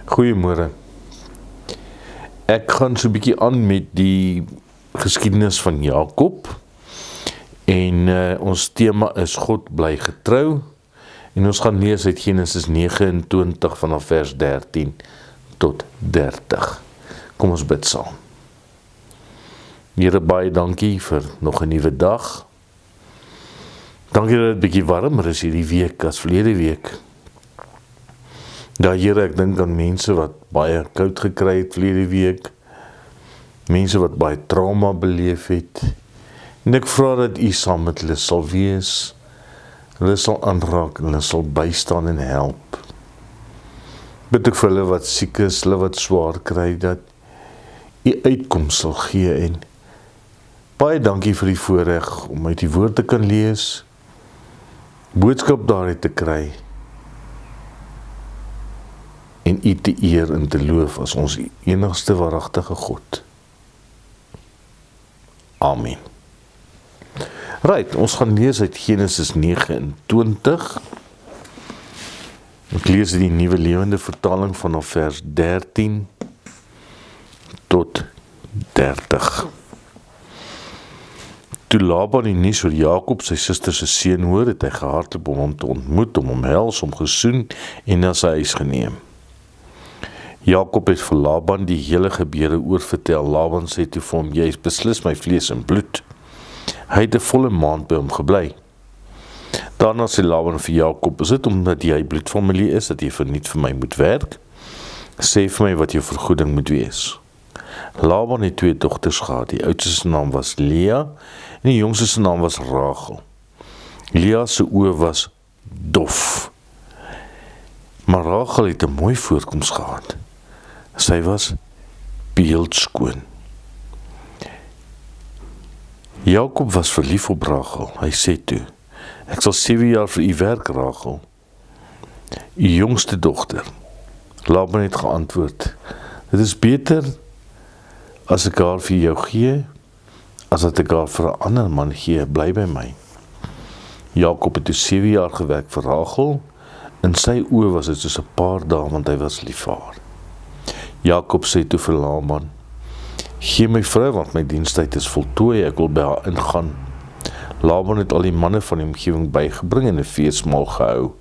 Goeiemôre. Ek gaan so 'n bietjie aan met die geskiedenis van Jakob. En ons tema is God bly getrou. En ons gaan lees uit Genesis 29 vanaf vers 13 tot 30. Kom ons bid saam. Here, baie dankie vir nog 'n nuwe dag. Dankie dat dit bietjie warmer is hierdie week as verlede week. Ja, Here, ek dink aan mense wat baie koud gekry het verlede week. Mense wat baie trauma beleef het. En ek vra dat U saam met hulle sal wees. Hulle sal aanraak en hulle sal bystaan en help. Bid ek vir hulle wat siek is, hulle wat swaar kry, dat U uitkoms sal gee. En baie dankie vir die voorreg om uit die woord te kan lees, boodskap daaruit te kry, en U te eer en te loof as ons enigste waaragtige God. Amen. Right, ons gaan lees uit Genesis 29. Ek lees die Nuwe Lewende Vertaling vanaf vers 13 tot 30. Toe Laban die nuus oor Jakob, sy suster se seun hoor, het hy gehardloop om hom te ontmoet, om hom hels, om gesoen en na sy huis geneem. Jakob het vir Laban die hele gebeure oorvertel. Laban sê toe vir hom: "Jy is beslis my vlees en bloed." Hy het 'n volle maand by hom gebly. Daarna sê Laban vir Jakob: "Is dit omdat jy bloedfamilie is, dat jy verniet vir my moet werk? Sê vir my wat jou vergoeding moet wees." Laban het 2 dogters gehad. Die oudste se naam was Lea en die jongste se naam was Rachel. Lea se oë was dof, maar Rachel het 'n mooi voorkoms gehad. Sy was beeldskoon. Jakob was verlief op Rachel. Hy sê toe: "Ek sal 7 jaar vir u werk, Rachel, u jongste dogter." Laban het geantwoord: "Dit is beter as ek haar vir jou gee, as dat ek haar vir 'n ander man gee. Bly by my." Jakob het toe 7 jaar gewerk vir Rachel. In sy oë was dit soos 'n paar dae, want hy was lief vir haar. Jakob sê toe vir Laban: "Gee my vrou, want my dienstyd is voltooi, ek wil by haar ingaan." Laban het al die manne van die omgewing bygebring en 'n feesmaal gehou.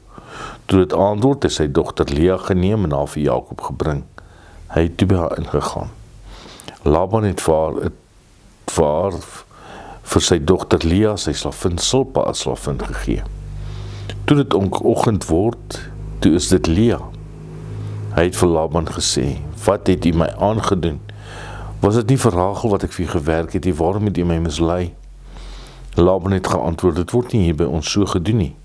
Toe dit aand word, het sy dogter Lea geneem en haar vir Jakob gebring. Hy het toe by haar ingegaan. Laban het vir sy dogter Lea, sy slavin Silpa, as slavin gegee. Toe dit oggend word, toe is dit Lea. Hy het vir Laban gesê: "Wat het u my aangedoen? Was dit nie vir Rachel wat ek vir u gewerk het nie? Waarom het u my mislei?" Laban het geantwoord: "Dit word nie hier by ons so gedoen nie,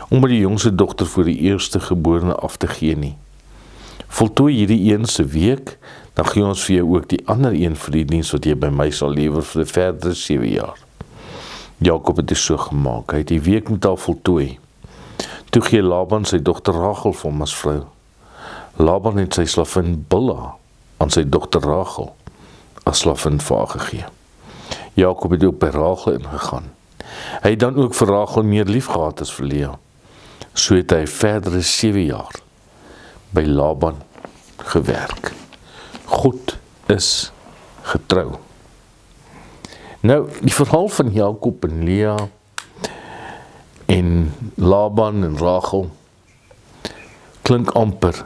omdat die jongste dogter voor die eerste geborene af te gee nie. Voltooi hierdie een se week, dan gee ons vir jou ook die ander een vir die diens wat jy by my sal lewer vir die verdere 7 jaar. Jakob het dit so gemaak. Hy het die week met haar voltooi. Toe gee Laban sy dogter Rachel vir hom as vrou. Laban het sy slavin Bilha aan sy dogter Rachel as slavin vir haar gegee. Jakob het ook by Rachel ingegaan. Hy het dan ook vir Rachel meer lief gehad as vir Lea. So het hy verdere 7 jaar by Laban gewerk. God is getrou. Nou, die verhaal van Jakob en Lea en Laban en Rachel klink amper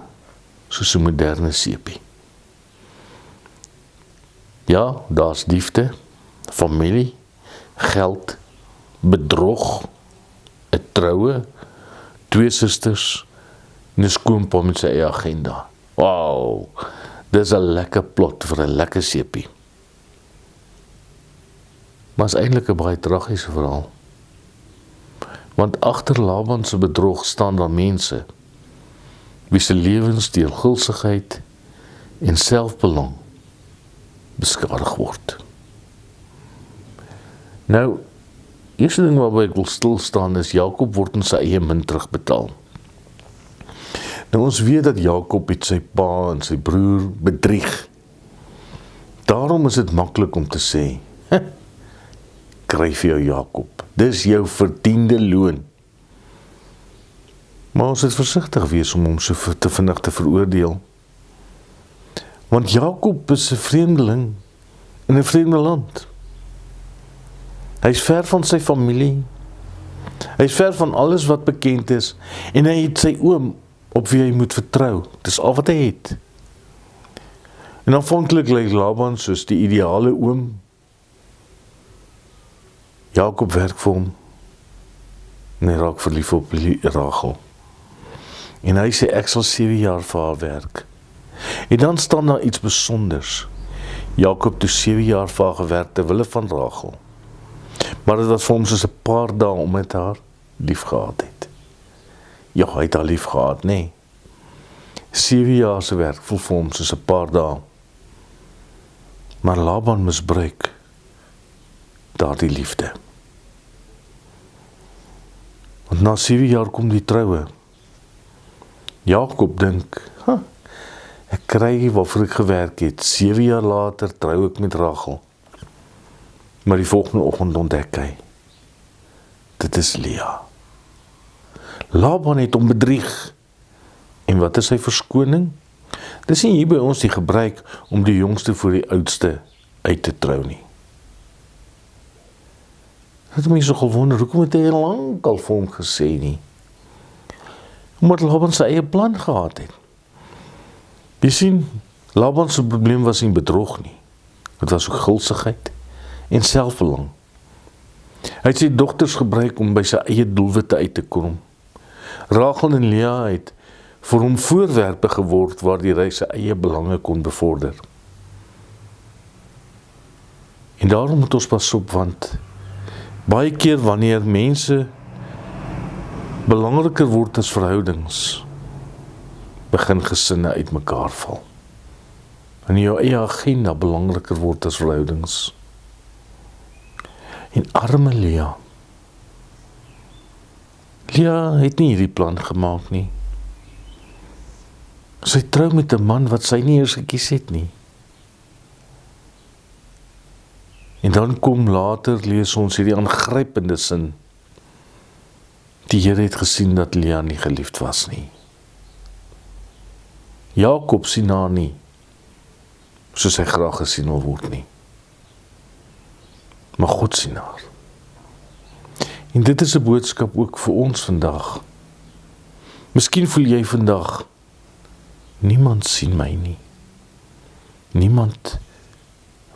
soos 'n moderne sepie. Ja, daar's liefde, familie, geld, bedrog, 'n troue, 2 susters en 'n skoonpa met sy eie agenda. Wow, dis 'n lekker plot vir 'n lekker sepie. Maar is eintlik 'n baie tragiese verhaal. Want agter Laban se bedrog staan daar mense wie se lewens deur gulsigheid en selfbelang beskadig word. Nou, eerste ding waarby ek wil stil staan is Jakob word in sy eie min terugbetaal. Nou ons weet dat Jakob het sy pa en sy broer bedrieg. Daarom is dit maklik om te sê: "Kry vir jou Jakob, dis jou verdiende loon." Maar ons moet versigtig wees om hom so te vinnig te veroordeel. Want Jakob is 'n vreemdeling in 'n vreemde land. Hy is ver van sy familie. Hy is ver van alles wat bekend is en hy het sy oom op wie hy moet vertrou. Dis al wat hy het. En aanvanklik lyk Laban soos die ideale oom. Jakob werk vir hom en hy raak verlief op Rachel. En hy sê ek sal 7 jaar vir haar werk. En dan staan daar iets besonders. Jakob toe 7 jaar vir haar gewerk ter wille van Rachel. Maar dit was vir hom soos 'n paar dae om met haar lief gehad het. Ja, hy het haar lief gehad, nee. 7 jaar se werk voel vir hom soos 'n paar dae. Maar Laban misbruik daardie liefde. Want na 7 jaar kom die troue. Jakob dink, ek kry waarvoor ek gewerk het. 7 jaar later trou ek met Rachel. Maar die volgende oggend ontdek hy, dit is Lea. Laban het hom bedrieg. En wat is sy verskoning? Dis nie hier by ons die gebruik om die jongste voor die oudste uit te trou nie. Het mense nogal wonder, hoekom het hy lankal vir hom gesê nie? Omdat Laban sy eie plan gehad het. Jy sien, Laban se probleem was nie bedrog nie. Dit was ook gulsigheid en selfbelang. Hy het sy dogters gebruik om by sy eie doelwitte uit te kom. Rachel en Lea het vir hom voorwerpe geword waardeur hy sy eie belange kon bevorder. En daarom moet ons pas op, want baie keer wanneer mense belangriker word as verhoudings, begin gesinne uitmekaar val. En jou eie agenda belangriker word as verhoudings. En arme Lea. Lea het nie hierdie plan gemaak nie. Sy trou met 'n man wat sy nie eers gekies het nie. En dan kom later, lees ons hierdie aangrypende sin. Die Here het gesien dat Lea nie geliefd was nie. Jakob sien haar nie, soos hy graag gesien wil word nie. Maar God sien haar. En dit is 'n boodskap ook vir ons vandag. Miskien voel jy vandag, niemand sien my nie. Niemand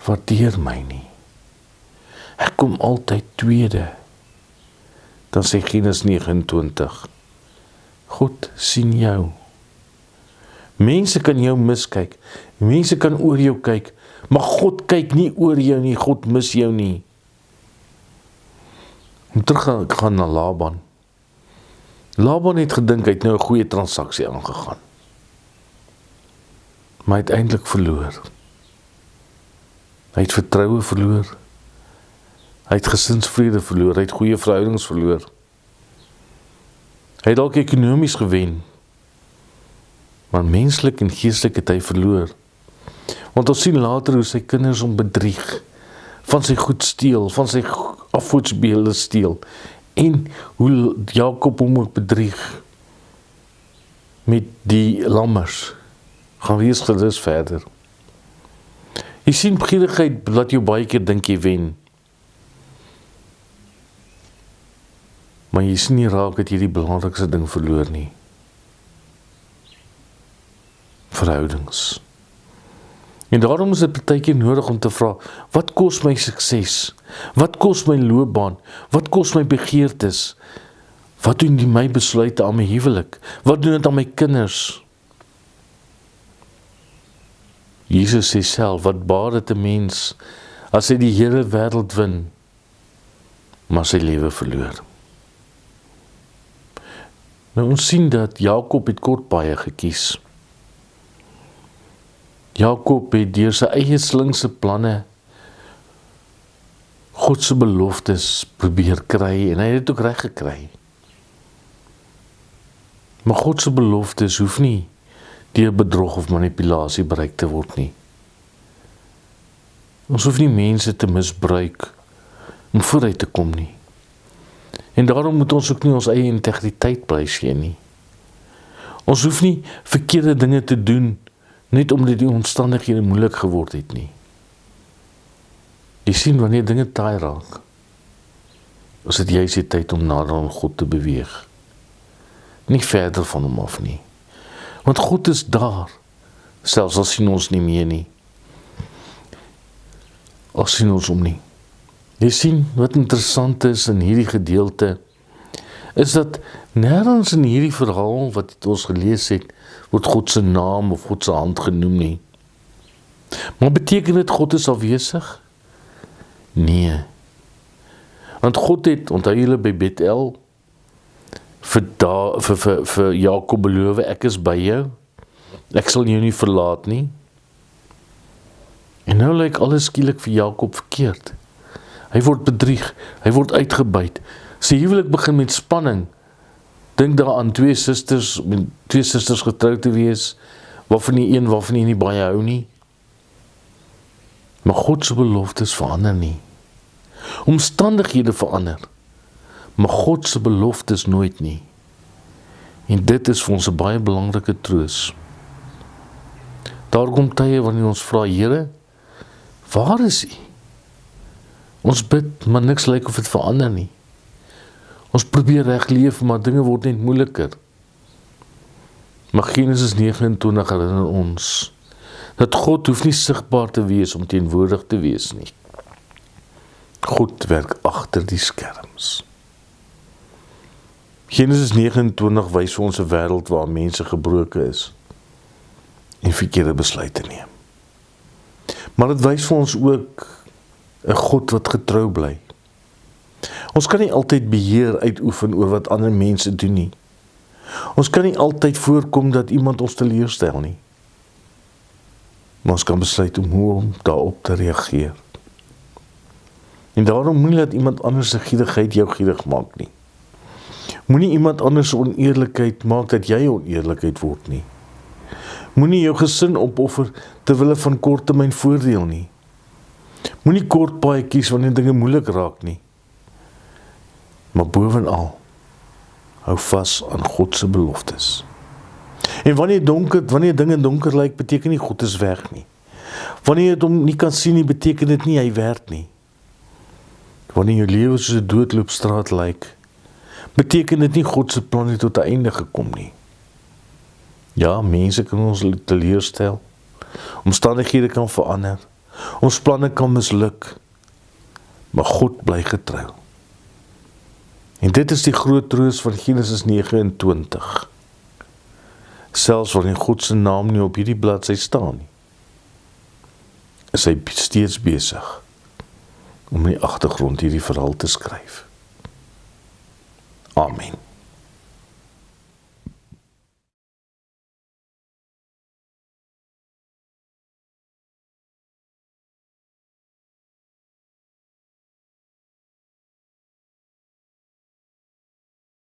waardeer my nie. Ek kom altyd tweede. Dan sê Genesis 29. God sien jou. Mense kan jou miskyk. Mense kan oor jou kyk. Maar God kyk nie oor jou nie. God mis jou nie. Om terug gaan na Laban. Laban het gedink hy het nou 'n goeie transaksie aangegaan. Maar hy het eintlik verloor. Hy het vertroue verloor. Hy het gesinsvrede verloor. Hy het goeie verhoudings verloor. Hy het dalk ekonomies gewen. Maar menslik en geestelik het hy verloor. Want ons sien later hoe sy kinders hom bedrieg. Van sy goed steel. Van sy afgodsbeelde steel. En hoe Jakob hom ook bedrieg. Met die lammers. Gaan wees gerus verder. Jy sien, begierigheid laat jou baie keer dink jy wen. Maar jy sien nie raak dat jy die belangrikste ding verloor nie. Verhoudings. En daarom is dit partykeer nodig om te vra, wat kos my sukses? Wat kos my loopbaan? Wat kos my begeertes? Wat doen die my besluite aan my huwelik? Wat doen dit aan my kinders? Jesus sê self, wat baat dit 'n mens as hy die hele wêreld win, maar sy lewe verloor. Nou ons sien dat Jakob het kort paaie gekies. Jakob het deur sy eie slinkse planne God se beloftes probeer kry en hy het dit ook reg gekry. Maar God se beloftes hoef nie deur bedrog of manipulasie bereik te word nie. Ons hoef nie mense te misbruik om vooruit te kom nie. En daarom moet ons ook nie ons eie integriteit prysgee nie. Ons hoef nie verkeerde dinge te doen Net omdat die omstandighede moeilik geword het nie. Jy sien, wanneer dinge taai raak, is dit juist die tyd om nader aan God te beweeg. Nie verder van hom af nie. Want God is daar, selfs al sien ons nie meer nie. Al sien ons hom nie. Jy sien, wat interessant is in hierdie gedeelte, is dat nêrens in hierdie verhaal wat ons gelees het, word God se naam of God se hand genoem nie. Maar beteken dit God is afwesig? Nee. Want God het, onthou julle by Bethel, vir Jakob beloof, ek is by jou, ek sal jou nie verlaat nie. En nou lyk alles skielik vir Jakob verkeerd. Hy word bedrieg, hy word uitgebuit. Sy huwelik begin met spanning. Dink daaraan twee susters getroud te wees, waarvan die nie baie hou nie. Maar God se beloftes verander nie. Omstandighede verander, maar God se beloftes nooit nie. En dit is vir ons 'n baie belangrike troos. Daar kom tye wanneer ons vra, Here, waar is U? Ons bid, maar niks lyk of dit verander nie. Ons probeer reg leef, maar dinge word net moeiliker. Maar Genesis 29 herinner ons, dat God hoef nie sigbaar te wees om teenwoordig te wees nie. God werk agter die skerms. Genesis 29 wys vir ons 'n wêreld waar mense gebroken is en verkeerde besluite neem. Maar dit wys vir ons ook 'n God wat getrou bly. Ons kan nie altyd beheer uitoefen oor wat ander mense doen nie. Ons kan nie altyd voorkom dat iemand ons teleurstel nie. Maar ons kan besluit om daarop te reageer. En daarom moenie laat iemand anders se gierigheid jou gierig maak nie. Moenie iemand anders se oneerlikheid maak dat jy oneerlikheid word nie. Moenie jou gesin opoffer ter wille van korttermyn voordeel nie. Moenie kort paai kies wanneer dinge moeilik raak nie. Maar bovenal, hou vas aan God se beloftes. En wanneer dinge donker lyk, beteken nie God is weg nie. Wanneer jy hom nie kan sien nie, beteken dit nie hy werk nie. Wanneer jou lewe soos 'n doodloopstraat lyk, beteken dit nie God se plan het tot 'n einde gekom nie. Ja, mense kan ons teleurstel, omstandighede kan verander, ons planne kan misluk, maar God bly getrou. En dit is die groot troos van Genesis 29. Selfs wanneer God se naam nie op hierdie bladsy staan nie, is hy steeds besig om in die agtergrond hierdie verhaal te skryf. Amen.